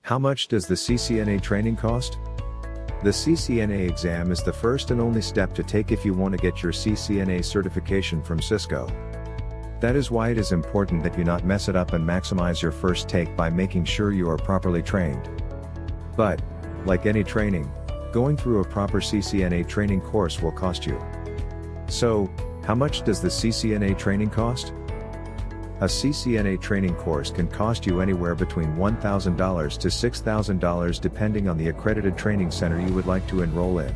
How much does the CCNA training cost? The CCNA exam is the first and only step to take if you want to get your CCNA certification from Cisco. That is why it is important that you not mess it up and maximize your first take by making sure you are properly trained. But, like any training, going through a proper CCNA training course will cost you. So, how much does the CCNA training cost? A CCNA training course can cost you anywhere between $1,000 to $6,000 depending on the accredited training center you would like to enroll in.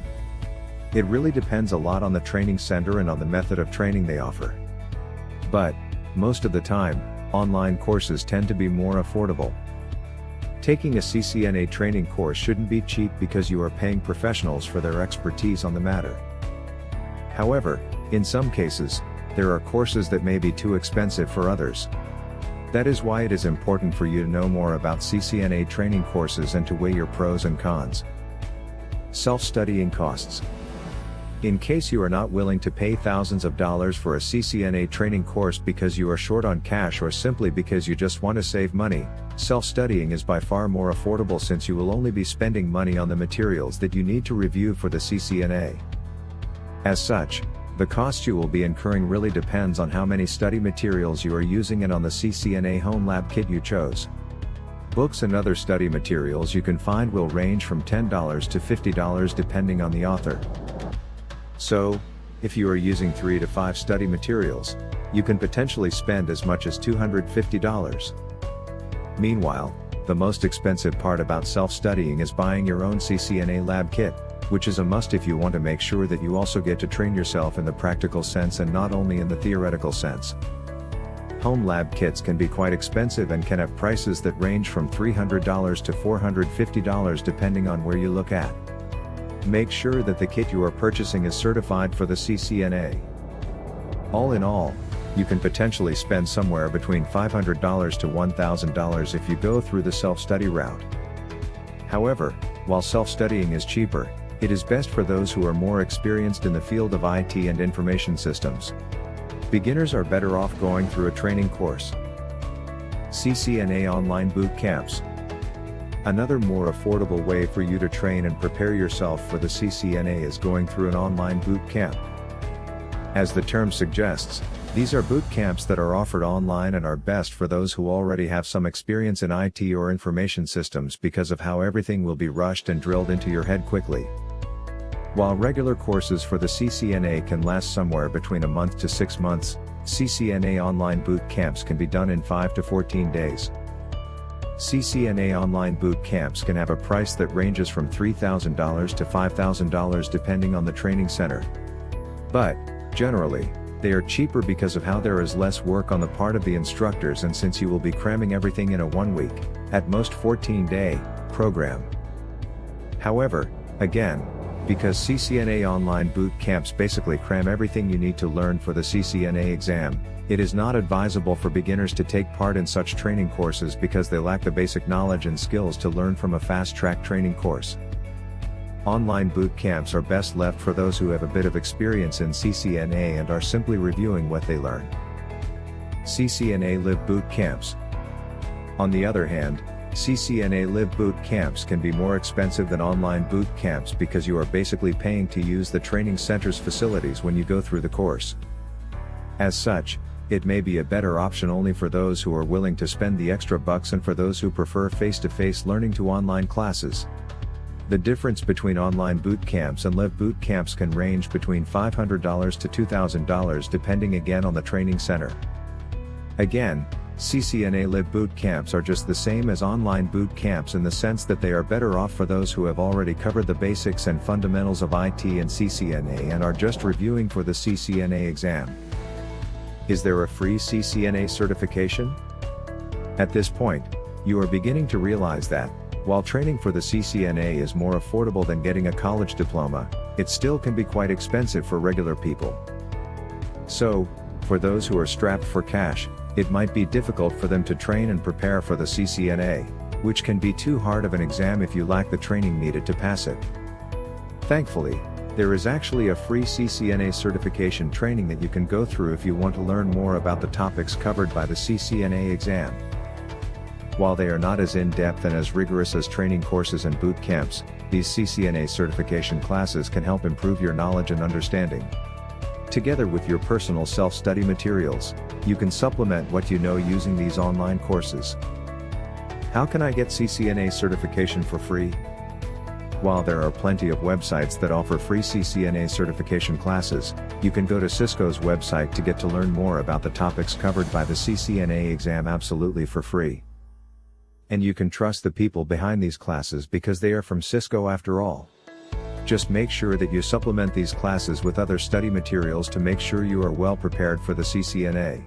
It really depends a lot on the training center and on the method of training they offer. But, most of the time, online courses tend to be more affordable. Taking a CCNA training course shouldn't be cheap because you are paying professionals for their expertise on the matter. However, in some cases, there are courses that may be too expensive for others. That is why it is important for you to know more about CCNA training courses and to weigh your pros and cons. Self-studying costs. In case you are not willing to pay thousands of dollars for a CCNA training course because you are short on cash or simply because you just want to save money, self-studying is by far more affordable since you will only be spending money on the materials that you need to review for the CCNA. As such, the cost you will be incurring really depends on how many study materials you are using and on the CCNA home lab kit you chose. Books and other study materials you can find will range from $10 to $50 depending on the author. So, if you are using 3 to 5 study materials, you can potentially spend as much as $250. Meanwhile, the most expensive part about self-studying is buying your own CCNA lab kit, which is a must if you want to make sure that you also get to train yourself in the practical sense and not only in the theoretical sense. Home lab kits can be quite expensive and can have prices that range from $300 to $450 depending on where you look at. Make sure that the kit you are purchasing is certified for the CCNA. All in all, you can potentially spend somewhere between $500 to $1,000 if you go through the self-study route. However, while self-studying is cheaper, it is best for those who are more experienced in the field of IT and information systems. Beginners are better off going through a training course. CCNA online boot camps. Another more affordable way for you to train and prepare yourself for the CCNA is going through an online boot camp. As the term suggests, these are boot camps that are offered online and are best for those who already have some experience in IT or information systems because of how everything will be rushed and drilled into your head quickly. While regular courses for the CCNA can last somewhere between a month to 6 months, CCNA online boot camps can be done in 5 to 14 days. CCNA online boot camps can have a price that ranges from $3,000 to $5,000 depending on the training center. But, generally, they are cheaper because of how there is less work on the part of the instructors and since you will be cramming everything in a 1-week, at most 14-day, program. However, again, because CCNA online boot camps basically cram everything you need to learn for the CCNA exam, it is not advisable for beginners to take part in such training courses because they lack the basic knowledge and skills to learn from a fast-track training course. Online boot camps are best left for those who have a bit of experience in CCNA and are simply reviewing what they learn. CCNA Live Boot Camps. On the other hand, CCNA Live Boot Camps can be more expensive than online boot camps because you are basically paying to use the training center's facilities when you go through the course. As such, it may be a better option only for those who are willing to spend the extra bucks and for those who prefer face-to-face learning to online classes. The difference between online boot camps and live boot camps can range between $500 to $2,000 depending again on the training center. Again, CCNA Live boot camps are just the same as online boot camps in the sense that they are better off for those who have already covered the basics and fundamentals of IT and CCNA and are just reviewing for the CCNA exam. Is there a free CCNA certification? At this point, you are beginning to realize that, while training for the CCNA is more affordable than getting a college diploma, it still can be quite expensive for regular people. So, for those who are strapped for cash, it might be difficult for them to train and prepare for the CCNA, which can be too hard of an exam if you lack the training needed to pass it. Thankfully, there is actually a free CCNA certification training that you can go through if you want to learn more about the topics covered by the CCNA exam. While they are not as in-depth and as rigorous as training courses and boot camps, these CCNA certification classes can help improve your knowledge and understanding. Together with your personal self-study materials, you can supplement what you know using these online courses. How can I get CCNA certification for free? While there are plenty of websites that offer free CCNA certification classes, you can go to Cisco's website to learn more about the topics covered by the CCNA exam absolutely for free. And you can trust the people behind these classes because they are from Cisco after all. Just make sure that you supplement these classes with other study materials to make sure you are well prepared for the CCNA.